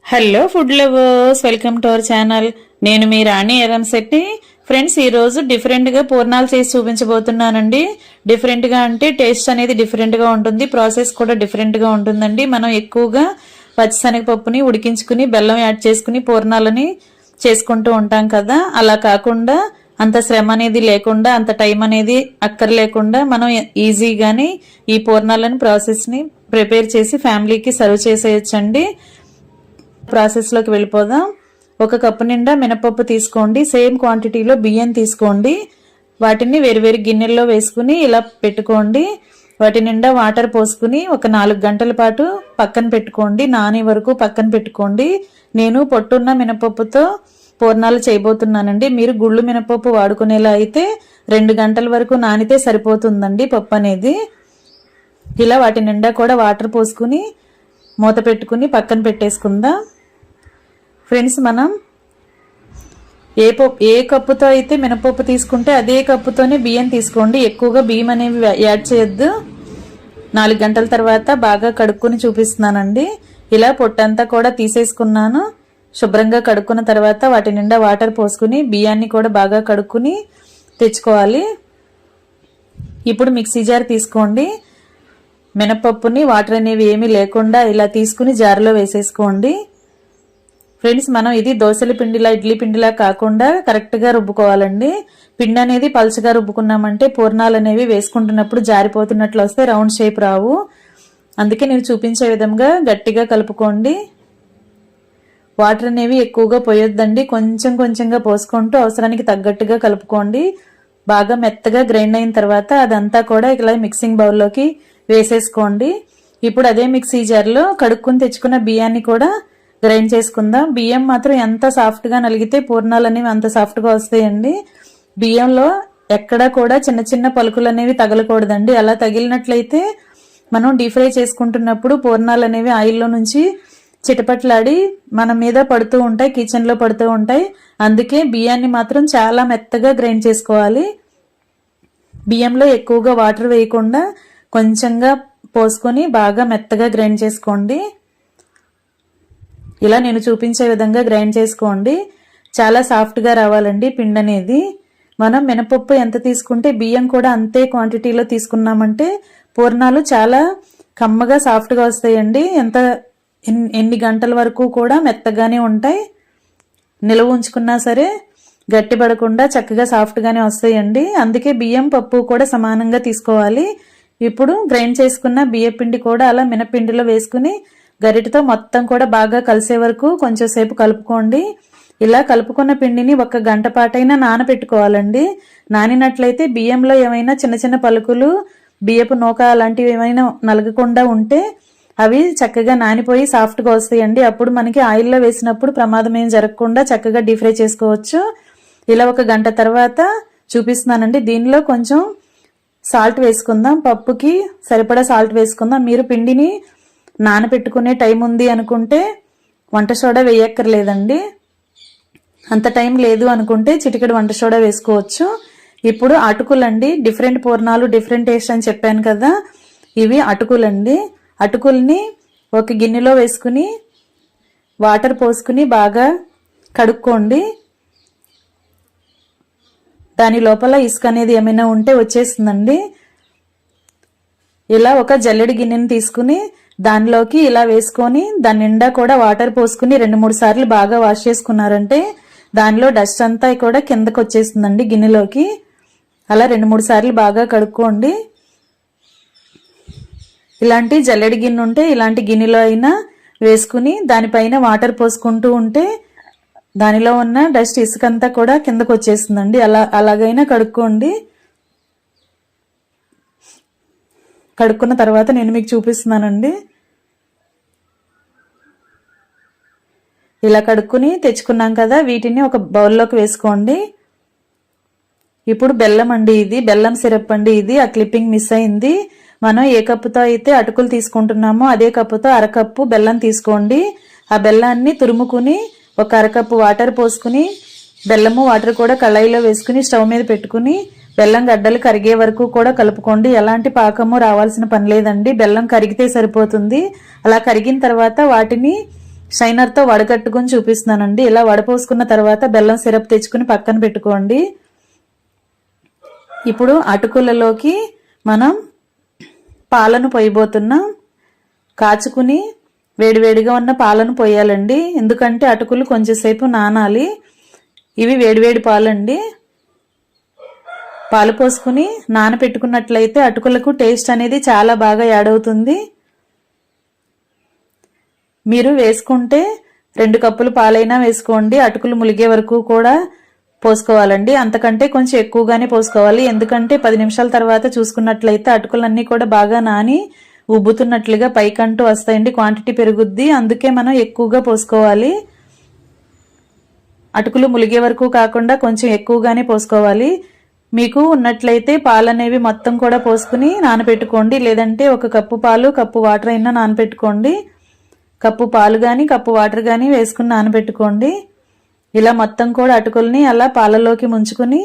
Hello food lovers, welcome to our channel. నేను మీ రాణి Eramsetti. Friends, ఈ రోజు డిఫరెంట్ గా పూర్ణాలు చేసి చూపించబోతున్నానండి. డిఫరెంట్ గా అంటే టేస్ట్ అనేది డిఫరెంట్ గా ఉంటుంది, ప్రాసెస్ కూడా డిఫరెంట్ గా ఉంటుందండి. మనం ఎక్కువగా పచ్చిశనగపప్పుని ఉడికించుకుని బెల్లం యాడ్ చేసుకుని పూర్ణాలని చేసుకుంటూ ఉంటాం కదా. అలా కాకుండా అంత శ్రమ అనేది లేకుండా, అంత టైం అనేది అక్కర్లేకుండా మనం ఈజీగానే ఈ పూర్ణాలని ప్రాసెస్ ని ప్రిపేర్ చేసి ఫ్యామిలీకి సర్వ్ చేసేయచ్చండి. ప్రాసెస్ లోకి వెళ్ళిపోదాం. ఒక కప్పు నిండా మినపప్పు తీసుకోండి. సేమ్ క్వాంటిటీలో బియ్యం తీసుకోండి. వాటిని వేరువేరు గిన్నెల్లో వేసుకుని ఇలా పెట్టుకోండి. వాటి నిండా వాటర్ పోసుకుని ఒక 4 గంటల పాటు పక్కన పెట్టుకోండి. నానే వరకు పక్కన పెట్టుకోండి. నేను పొట్టున్న మినపప్పుతో పూర్ణాలు చేయబోతున్నానండి. మీరు గుళ్ళు మినపప్పు వాడుకునేలా అయితే 2 గంటల వరకు నానితే సరిపోతుందండి పప్పు అనేది. ఇలా వాటి నిండా కూడా వాటర్ పోసుకుని మూత పెట్టుకుని పక్కన పెట్టేసుకుందాం. ఫ్రెండ్స్, మనం ఏ కప్పుతో అయితే మినపప్పు తీసుకుంటే అదే కప్పుతోనే బియ్యం తీసుకోండి. ఎక్కువగా బియ్యం అనేవి యాడ్ చేయొద్దు. 4 గంటల తర్వాత బాగా కడుక్కుని చూపిస్తున్నానండి. ఇలా పొట్టంతా కూడా తీసేసుకున్నాను. శుభ్రంగా కడుక్కున్న తర్వాత వాటి నిండా వాటర్ పోసుకుని బియ్యాన్ని కూడా బాగా కడుక్కుని తెచ్చుకోవాలి. ఇప్పుడు మిక్సీ జార్ తీసుకోండి. మినపప్పుని వాటర్ అనేవి ఏమీ లేకుండా ఇలా తీసుకుని జార్లో వేసేసుకోండి. ఫ్రెండ్స్, మనం ఇది దోశల పిండిలా ఇడ్లీ పిండిలా కాకుండా కరెక్ట్గా రుబ్బుకోవాలండి. పిండి అనేది పలుచగా రుబ్బుకున్నామంటే పూర్ణాలు అనేవి వేసుకుంటున్నప్పుడు జారిపోతున్నట్లు వస్తే రౌండ్ షేప్ రావు. అందుకే నేను చూపించే విధంగా గట్టిగా కలుపుకోండి. వాటర్ అనేవి ఎక్కువగా పోయొద్దండి. కొంచెం కొంచెంగా పోసుకుంటూ అవసరానికి తగ్గట్టుగా కలుపుకోండి. బాగా మెత్తగా గ్రైండ్ అయిన తర్వాత అదంతా కూడా ఇలా మిక్సింగ్ బౌల్లోకి వేసేసుకోండి. ఇప్పుడు అదే మిక్సీ జార్లో కడుక్కుని తెచ్చుకున్న బియ్యాన్ని కూడా గ్రైండ్ చేసుకుందాం. బియ్యం మాత్రం ఎంత సాఫ్ట్గా నలిగితే పూర్ణాలు అనేవి అంత సాఫ్ట్గా వస్తాయండి. బియ్యంలో ఎక్కడా కూడా చిన్న చిన్న పలుకులు అనేవి తగలకూడదండి. అలా తగిలినట్లయితే మనం డీప్ ఫ్రై చేసుకుంటున్నప్పుడు పూర్ణాలు అనేవి ఆయిల్లో నుంచి చిటపట్లాడి మన మీద పడుతూ ఉంటాయి, కిచెన్లో పడుతూ ఉంటాయి. అందుకే బియ్యాన్ని మాత్రం చాలా మెత్తగా గ్రైండ్ చేసుకోవాలి. బియ్యంలో ఎక్కువగా వాటర్ వేయకుండా కొంచెంగా పోసుకొని బాగా మెత్తగా గ్రైండ్ చేసుకోండి. ఇలా నేను చూపించే విధంగా గ్రైండ్ చేసుకోండి. చాలా సాఫ్ట్గా రావాలండి పిండి అనేది. మనం మినపప్పు ఎంత తీసుకుంటే బియ్యం కూడా అంతే క్వాంటిటీలో తీసుకున్నామంటే పూర్ణాలు చాలా కమ్మగా సాఫ్ట్గా వస్తాయండి. ఎన్ని గంటల వరకు కూడా మెత్తగానే ఉంటాయి. నిల్వ ఉంచుకున్నా సరే గట్టిపడకుండా చక్కగా సాఫ్ట్గానే వస్తాయండి. అందుకే బియ్యం పప్పు కూడా సమానంగా తీసుకోవాలి. ఇప్పుడు గ్రైండ్ చేసుకున్న బియ్య పిండి కూడా అలా మినపిండిలో వేసుకుని గరిటతో మొత్తం కూడా బాగా కలిసే వరకు కొంచెం సేపు కలుపుకోండి. ఇలా కలుపుకున్న పిండిని 1 గంట పాటైనా నానబెట్టుకోవాలండి. నానినట్లయితే బియ్యంలో ఏమైనా చిన్న చిన్న పలుకులు, బియ్యపు నూక అలాంటివి ఏమైనా నలగకుండా ఉంటే అవి చక్కగా నానిపోయి సాఫ్ట్గా వస్తాయండి. అప్పుడు మనకి ఆయిల్లో వేసినప్పుడు ప్రమాదం ఏం జరగకుండా చక్కగా డీప్ ఫ్రై చేసుకోవచ్చు. ఇలా 1 గంట తర్వాత చూపిస్తున్నానండి. దీనిలో కొంచెం సాల్ట్ వేసుకుందాం. పప్పుకి సరిపడా సాల్ట్ వేసుకుందాం. మీరు పిండిని నానబెట్టుకునే టైం ఉంది అనుకుంటే వంట సోడా వేయక్కర్లేదండి. అంత టైం లేదు అనుకుంటే చిటికెడు వంట సోడా వేసుకోవచ్చు. ఇప్పుడు అటుకులండి. డిఫరెంట్ పూర్ణాలు డిఫరెంట్ టేస్ట్ అని చెప్పాను కదా, ఇవి అటుకులండి. అటుకుల్ని ఒక గిన్నెలో వేసుకుని వాటర్ పోసుకుని బాగా కడుక్కోండి. దాని లోపల ఇసుక అనేది ఏమైనా ఉంటే వచ్చేస్తుందండి. ఇలా ఒక జల్లెడి గిన్నెని తీసుకుని దానిలోకి ఇలా వేసుకొని దాని నిండా కూడా వాటర్ పోసుకుని 2-3 సార్లు బాగా వాష్ చేసుకున్నారంటే దానిలో డస్ట్ అంతా కూడా కిందకు వచ్చేస్తుందండి గిన్నెలోకి. అలా 2-3 సార్లు బాగా కడుక్కోండి. ఇలాంటి జల్లెడి గిన్నె ఉంటే ఇలాంటి గిన్నెలో అయినా వేసుకుని దానిపైన వాటర్ పోసుకుంటూ ఉంటే దానిలో ఉన్న డస్ట్ ఇసుకంతా కూడా కిందకు వచ్చేస్తుందండి. అలాగైనా కడుక్కోండి. కడుక్కున్న తర్వాత నేను మీకు చూపిస్తున్నానండి. ఇలా కడుక్కుని తెచ్చుకున్నాం కదా, వీటిని ఒక బౌల్లోకి వేసుకోండి. ఇప్పుడు బెల్లం అండి, ఇది బెల్లం సిరప్ అండి. ఇది ఆ క్లిప్పింగ్ మిస్ అయింది. మనం ఏ కప్పుతో అయితే అటుకులు తీసుకుంటున్నామో అదే కప్పుతో 1/2 కప్పు బెల్లం తీసుకోండి. ఆ బెల్లాన్ని తురుముకుని ఒక 1/2 కప్పు వాటర్ పోసుకుని బెల్లము వాటర్ కూడా కళాయిలో వేసుకుని స్టవ్ మీద పెట్టుకుని బెల్లం గడ్డలు కరిగే వరకు కూడా కలుపుకోండి. ఎలాంటి పాకము రావాల్సిన పని లేదండి. బెల్లం కరిగితే సరిపోతుంది. అలా కరిగిన తర్వాత వాటిని షైనర్తో వడకట్టుకుని చూపిస్తున్నానండి. ఇలా వడపోసుకున్న తర్వాత బెల్లం సిరప్ తెచ్చుకుని పక్కన పెట్టుకోండి. ఇప్పుడు అటుకులలోకి మనం పాలను పోయబోతున్నాం. కాచుకుని వేడివేడిగా ఉన్న పాలను పోయాలండి. ఎందుకంటే అటుకులు కొంచెంసేపు నానాలి. ఇవి వేడివేడి పాలండి. పాలు పోసుకుని నానపెట్టుకున్నట్లయితే అటుకులకు టేస్ట్ అనేది చాలా బాగా యాడ్ అవుతుంది. మీరు వేసుకుంటే 2 కప్పులు పాలైనా వేసుకోండి. అటుకులు ములిగే వరకు కూడా పోసుకోవాలండి. అంతకంటే కొంచెం ఎక్కువగానే పోసుకోవాలి. ఎందుకంటే 10 నిమిషాల తర్వాత చూసుకున్నట్లయితే అటుకులన్నీ కూడా బాగా నాని ఉబ్బుతున్నట్లుగా పైకంటూ వస్తాయండి. క్వాంటిటీ పెరుగుద్ది. అందుకే మనం ఎక్కువగా పోసుకోవాలి. అటుకులు ములిగే వరకు కాకుండా కొంచెం ఎక్కువగానే పోసుకోవాలి. మీకు ఉన్నట్లయితే పాలు అనేవి మొత్తం కూడా పోసుకుని నానబెట్టుకోండి. లేదంటే 1 కప్పు పాలు కప్పు వాటర్ అయినా నానబెట్టుకోండి. కప్పు పాలు కానీ కప్పు వాటర్ కానీ వేసుకుని నానబెట్టుకోండి. ఇలా మొత్తం కూడా అటుకుల్ని అలా పాలలోకి ముంచుకుని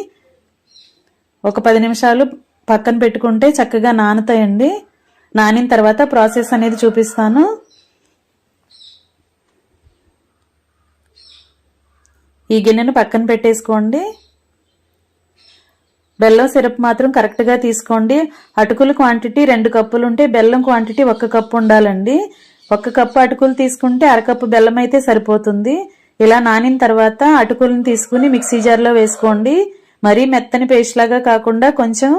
ఒక 10 నిమిషాలు పక్కన పెట్టుకుంటే చక్కగా నానుతాయండి. నానిన తర్వాత ప్రాసెస్ అనేది చూపిస్తాను. ఈ గిన్నెను పక్కన పెట్టేసుకోండి. బెల్లం సిరప్ మాత్రం కరెక్ట్గా తీసుకోండి. అటుకుల క్వాంటిటీ 2 కప్పులు ఉంటే బెల్లం క్వాంటిటీ 1 కప్పు ఉండాలండి. 1 కప్పు అటుకులు తీసుకుంటే అరకప్పు బెల్లం అయితే సరిపోతుంది. ఇలా నానిన తర్వాత అటుకులను తీసుకుని మిక్సీ జార్లో వేసుకోండి. మరీ మెత్తని పేస్ట్ లాగా కాకుండా కొంచెం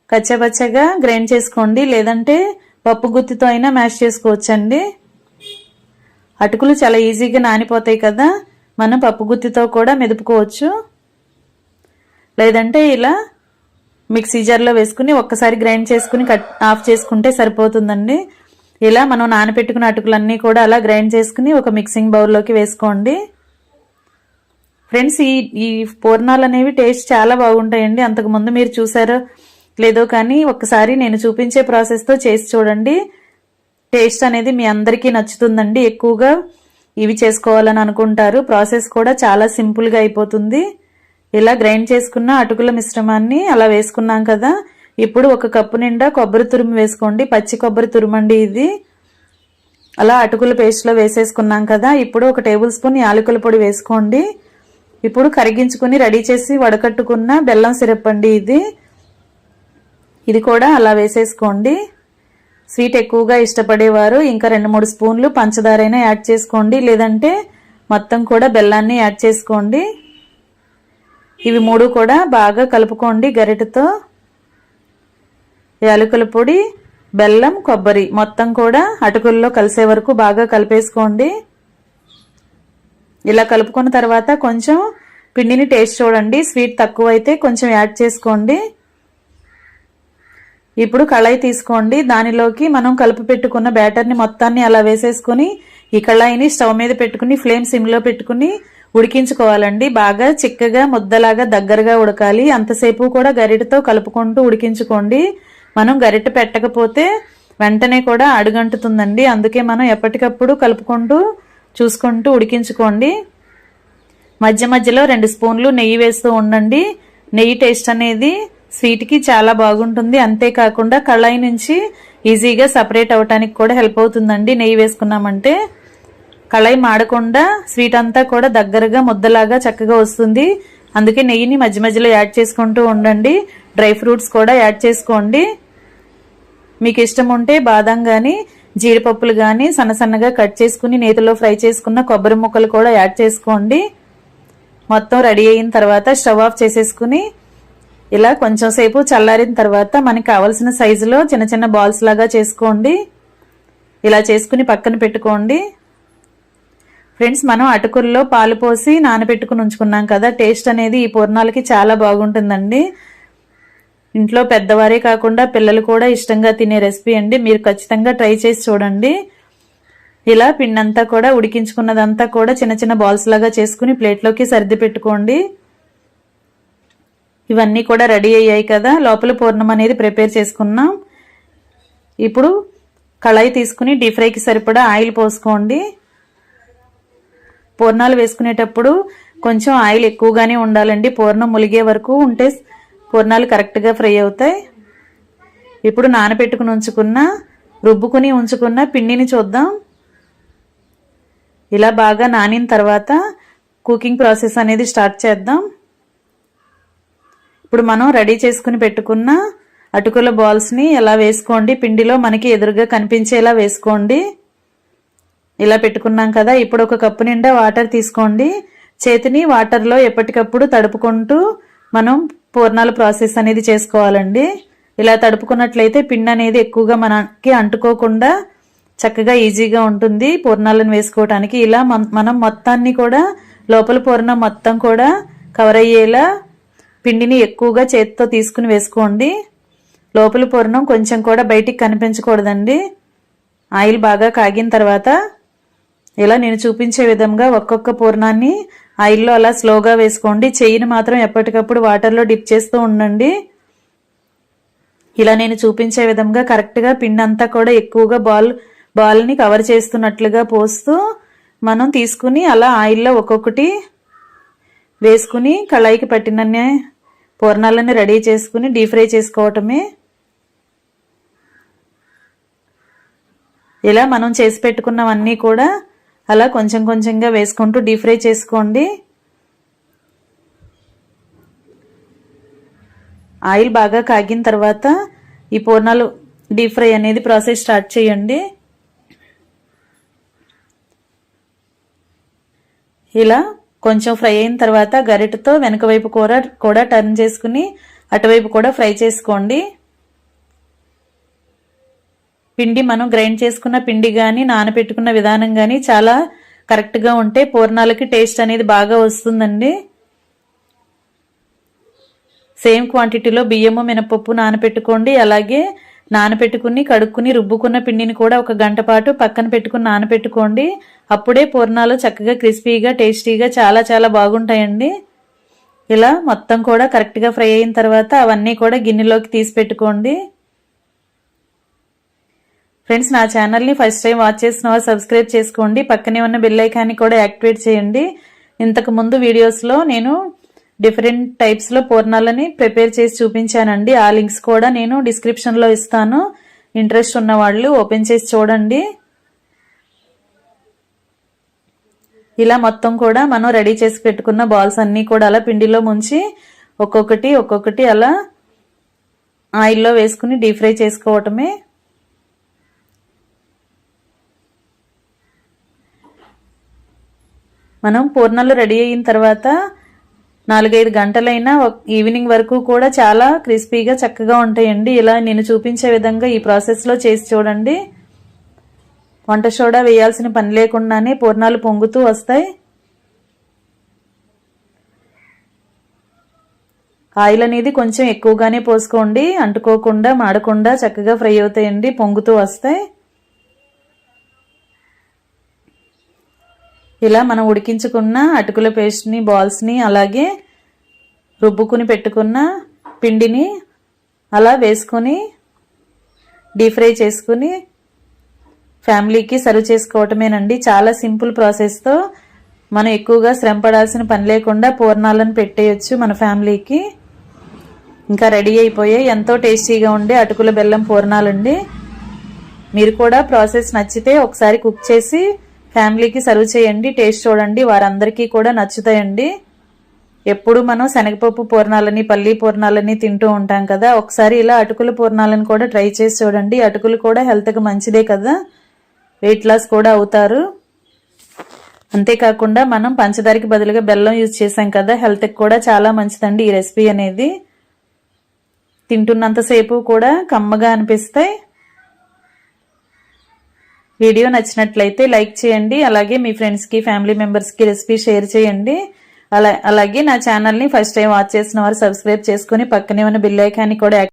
కచ్చపచ్చగా గ్రైండ్ చేసుకోండి. లేదంటే పప్పు గుత్తితో అయినా మ్యాష్ చేసుకోవచ్చండి. అటుకులు చాలా ఈజీగా నానిపోతాయి కదా, మనం పప్పు గుత్తితో కూడా మెదుపుకోవచ్చు. లేదంటే ఇలా మిక్సీ జార్లో వేసుకుని ఒక్కసారి గ్రైండ్ చేసుకుని ఆఫ్ చేసుకుంటే సరిపోతుందండి. ఇలా మనం నానబెట్టుకున్న అటుకులన్నీ కూడా అలా గ్రైండ్ చేసుకుని ఒక మిక్సింగ్ బౌల్లోకి వేసుకోండి. ఫ్రెండ్స్, ఈ పూర్ణాలు అనేవి టేస్ట్ చాలా బాగుంటాయండి. అంతకుముందు మీరు చూసారో లేదో కానీ ఒక్కసారి నేను చూపించే ప్రాసెస్తో చేసి చూడండి. టేస్ట్ అనేది మీ అందరికీ నచ్చుతుందండి. ఎక్కువగా ఇవి చేసుకోవాలని అనుకుంటారు. ప్రాసెస్ కూడా చాలా సింపుల్గా అయిపోతుంది. ఇలా గ్రైండ్ చేసుకున్న అటుకుల మిశ్రమాన్ని అలా వేసుకున్నాం కదా. ఇప్పుడు 1 కప్పు నిండా కొబ్బరి తురుము వేసుకోండి. పచ్చి కొబ్బరి తురుమండి ఇది. అలా అటుకుల పేస్ట్లో వేసేసుకున్నాం కదా. ఇప్పుడు 1 టేబుల్ స్పూన్ యాలకుల పొడి వేసుకోండి. ఇప్పుడు కరిగించుకుని రెడీ చేసి వడకట్టుకున్న బెల్లం సిరప్ అండి ఇది కూడా అలా వేసేసుకోండి. స్వీట్ ఎక్కువగా ఇష్టపడేవారు ఇంకా 2-3 స్పూన్లు పంచదారైనా యాడ్ చేసుకోండి. లేదంటే మొత్తం కూడా బెల్లాన్ని యాడ్ చేసుకోండి. ఇవి 3 కూడా బాగా కలుపుకోండి గరిటెతో. యాలకుల పొడి, బెల్లం, కొబ్బరి మొత్తం కూడా అటుకుల్లో కలిసే వరకు బాగా కలిపేసుకోండి. ఇలా కలుపుకున్న తర్వాత కొంచెం పిండిని టేస్ట్ చూడండి. స్వీట్ తక్కువ అయితే కొంచెం యాడ్ చేసుకోండి. ఇప్పుడు కళాయి తీసుకోండి. దానిలోకి మనం కలిపి పెట్టుకున్న బ్యాటర్ని మొత్తాన్ని అలా వేసేసుకుని ఈ కళాయిని స్టవ్ మీద పెట్టుకుని ఫ్లేమ్ సిమ్లో పెట్టుకుని ఉడికించుకోవాలండి. బాగా చిక్కగా ముద్దలాగా దగ్గరగా ఉడకాలి. అంతసేపు కూడా గరిటెతో కలుపుకుంటూ ఉడికించుకోండి. మనం గరిటె పెట్టకపోతే వెంటనే కూడా అడుగంటుతుందండి. అందుకే మనం ఎప్పటికప్పుడు కలుపుకుంటూ చూసుకుంటూ ఉడికించుకోండి. మధ్య మధ్యలో 2 స్పూన్లు నెయ్యి వేస్తూ ఉండండి. నెయ్యి టేస్ట్ అనేది స్వీట్కి చాలా బాగుంటుంది. అంతేకాకుండా కళాయి నుంచి ఈజీగా సపరేట్ అవడానికి కూడా హెల్ప్ అవుతుందండి. నెయ్యి వేసుకున్నామంటే కళాయి మాడకుండా స్వీట్ అంతా కూడా దగ్గరగా ముద్దలాగా చక్కగా వస్తుంది. అందుకే నెయ్యిని మధ్య మధ్యలో యాడ్ చేసుకుంటూ ఉండండి. డ్రై ఫ్రూట్స్ కూడా యాడ్ చేసుకోండి. మీకు ఇష్టం ఉంటే బాదం కానీ జీడిపప్పులు కానీ సన్నసన్నగా కట్ చేసుకుని నేతిలో ఫ్రై చేసుకున్న కొబ్బరి ముక్కలు కూడా యాడ్ చేసుకోండి. మొత్తం రెడీ అయిన తర్వాత స్టవ్ ఆఫ్ చేసేసుకుని ఇలా కొంచెం సేపు చల్లారిన తర్వాత మనకి కావాల్సిన సైజులో చిన్న చిన్న బాల్స్ లాగా చేసుకోండి. ఇలా చేసుకుని పక్కన పెట్టుకోండి. ఫ్రెండ్స్, మనం అటుకుల్లో పాలు పోసి నానబెట్టుకుని ఉంచుకున్నాం కదా. టేస్ట్ అనేది ఈ పూర్ణాలకి చాలా బాగుంటుందండి. ఇంట్లో పెద్దవారే కాకుండా పిల్లలు కూడా ఇష్టంగా తినే రెసిపీ అండి. మీరు ఖచ్చితంగా ట్రై చేసి చూడండి. ఇలా పిండి అంతా కూడా ఉడికించుకున్నదంతా కూడా చిన్న చిన్న బాల్స్ లాగా చేసుకుని ప్లేట్లోకి సర్ది పెట్టుకోండి. ఇవన్నీ కూడా రెడీ అయ్యాయి కదా. లోపల పూర్ణం అనేది ప్రిపేర్ చేసుకున్నాం. ఇప్పుడు కళాయి తీసుకుని డీప్ ఫ్రైకి సరిపడా ఆయిల్ పోసుకోండి. పూర్ణాలు వేసుకునేటప్పుడు కొంచెం ఆయిల్ ఎక్కువగానే ఉండాలండి. పూర్ణం ములిగే వరకు ఉంటే పూర్ణాలు కరెక్ట్గా ఫ్రై అవుతాయి. ఇప్పుడు నానబెట్టుకుని రుబ్బుకుని ఉంచుకున్న పిండిని చూద్దాం. ఇలా బాగా నానిన తర్వాత కుకింగ్ ప్రాసెస్ అనేది స్టార్ట్ చేద్దాం. ఇప్పుడు మనం రెడీ చేసుకుని పెట్టుకున్న అటుకుల బాల్స్ని ఎలా వేసుకోండి, పిండిలో మనకి ఎదురుగా కనిపించేలా వేసుకోండి. ఇలా పెట్టుకున్నాం కదా. ఇప్పుడు ఒక కప్పు నిండా వాటర్ తీసుకోండి. చేతిని వాటర్లో ఎప్పటికప్పుడు తడుపుకుంటూ మనం పూర్ణాల ప్రాసెస్ అనేది చేసుకోవాలండి. ఇలా తడుపుకున్నట్లయితే పిండి అనేది ఎక్కువగా మనకి అంటుకోకుండా చక్కగా ఈజీగా ఉంటుంది పూర్ణాలను వేసుకోవడానికి. ఇలా మనం మొత్తాన్ని కూడా లోపల పూర్ణం మొత్తం కూడా కవర్ అయ్యేలా పిండిని ఎక్కువగా చేతితో తీసుకుని వేసుకోండి. లోపల పూర్ణం కొంచెం కూడా బయటికి కనిపించకూడదండి. ఆయిల్ బాగా కాగిన తర్వాత ఇలా నేను చూపించే విధంగా ఒక్కొక్క పూర్ణాన్ని ఆయిల్లో అలా స్లోగా వేసుకోండి. చెయ్యిని మాత్రం ఎప్పటికప్పుడు వాటర్లో డిప్ చేస్తూ ఉండండి. ఇలా నేను చూపించే విధంగా కరెక్ట్గా పిండి అంతా కూడా ఎక్కువగా బాల్ని కవర్ చేస్తున్నట్లుగా పోస్తూ మనం తీసుకుని అలా ఆయిల్లో ఒక్కొక్కటి వేసుకుని కళాయికి పట్టినన్ని పూర్ణాలని రెడీ చేసుకుని డీప్ ఫ్రై చేసుకోవటమే. ఇలా మనం చేసి పెట్టుకున్నవన్నీ కూడా అలా కొంచెం కొంచెంగా వేసుకుంటూ డీప్ ఫ్రై చేసుకోండి. ఆయిల్ బాగా కాగిన తర్వాత ఈ పూర్ణాలు డీప్ ఫ్రై అనేది ప్రాసెస్ స్టార్ట్ చేయండి. ఇలా కొంచెం ఫ్రై అయిన తర్వాత గరిటెతో వెనక వైపు కూడా టర్న్ చేసుకుని అటువైపు కూడా ఫ్రై చేసుకోండి. పిండి మనం గ్రైండ్ చేసుకున్న పిండి కానీ నానబెట్టుకున్న విధానం కానీ చాలా కరెక్ట్గా ఉంటే పూర్ణాలకి టేస్ట్ అనేది బాగా వస్తుందండి. సేమ్ క్వాంటిటీలో బియ్యము మినపప్పు నానబెట్టుకోండి. అలాగే నానబెట్టుకుని కడుక్కుని రుబ్బుకున్న పిండిని కూడా ఒక గంట పాటు పక్కన పెట్టుకుని నానబెట్టుకోండి. అప్పుడే పూర్ణాలు చక్కగా క్రిస్పీగా టేస్టీగా చాలా చాలా బాగుంటాయండి. ఇలా మొత్తం కూడా కరెక్ట్గా ఫ్రై అయిన తర్వాత అవన్నీ కూడా గిన్నెలోకి తీసి పెట్టుకోండి. ఫ్రెండ్స్, నా ఛానల్ని ఫస్ట్ టైం వాచ్ చేసిన వారు సబ్స్క్రైబ్ చేసుకోండి. పక్కనే ఉన్న బెల్ ఐకాన్ని కూడా యాక్టివేట్ చేయండి. ఇంతకు ముందు వీడియోస్లో నేను డిఫరెంట్ టైప్స్లో పూర్ణాలని ప్రిపేర్ చేసి చూపించానండి. ఆ లింక్స్ కూడా నేను డిస్క్రిప్షన్లో ఇస్తాను. ఇంట్రెస్ట్ ఉన్న వాళ్ళు ఓపెన్ చేసి చూడండి. ఇలా మొత్తం కూడా మనం రెడీ చేసి పెట్టుకున్న బాల్స్ అన్నీ కూడా అలా పిండిలో ముంచి ఒక్కొక్కటి అలా ఆయిల్లో వేసుకుని డీప్ ఫ్రై చేసుకోవటమే. మనం పూర్ణాలు రెడీ అయిన తర్వాత 4-5 గంటలైనా ఈవినింగ్ వరకు కూడా చాలా క్రిస్పీగా చక్కగా ఉంటాయండి. ఇలా నేను చూపించే విధంగా ఈ ప్రాసెస్లో చేసి చూడండి. వంట సోడా వేయాల్సిన పని లేకుండానే పూర్ణాలు పొంగుతూ వస్తాయి. ఆయిల్ అనేది కొంచెం ఎక్కువగానే పోసుకోండి. అంటుకోకుండా మాడకుండా చక్కగా ఫ్రై అవుతాయండి, పొంగుతూ వస్తాయి. ఇలా మనం ఉడికించుకున్న అటుకుల పేస్ట్ని బాల్స్ని అలాగే రుబ్బుకుని పెట్టుకున్న పిండిని అలా వేసుకొని డీప్ ఫ్రై చేసుకుని ఫ్యామిలీకి సర్వ్ చేసుకోవటమేనండి. చాలా సింపుల్ ప్రాసెస్తో మనం ఎక్కువగా శ్రమ పడాల్సిన పని లేకుండా పూర్ణాలను పెట్టేయచ్చు మన ఫ్యామిలీకి. ఇంకా రెడీ అయిపోయాయి ఎంతో టేస్టీగా ఉండే అటుకుల బెల్లం పూర్ణాలండి. మీరు కూడా ప్రాసెస్ నచ్చితే ఒకసారి కుక్ చేసి ఫ్యామిలీకి సర్వ్ చేయండి. టేస్ట్ చూడండి, వారందరికీ కూడా నచ్చుతాయండి. ఎప్పుడు మనం శనగపప్పు పూర్ణాలని పల్లి పూర్ణాలని తింటూ ఉంటాం కదా, ఒకసారి ఇలా అటుకుల పూర్ణాలను కూడా ట్రై చేసి చూడండి. అటుకులు కూడా హెల్త్కి మంచిదే కదా, వెయిట్ లాస్ కూడా అవుతారు. అంతేకాకుండా మనం పంచదారకి బదులుగా బెల్లం యూజ్ చేసాం కదా, హెల్త్కి కూడా చాలా మంచిదండి ఈ రెసిపీ అనేది. తింటున్నంతసేపు కూడా కమ్మగా అనిపిస్తాయి. వీడియో నచ్చినట్లయితే లైక్ చేయండి. అలాగే మీ ఫ్రెండ్స్కి ఫ్యామిలీ మెంబర్స్కి రెసిపీ షేర్ చేయండి. అలాగే నా ఛానల్ని ఫస్ట్ టైం వాచ్ చేసిన వారు సబ్స్క్రైబ్ చేసుకుని పక్కనే ఉన్న బెల్ ఐకాన్ని కూడా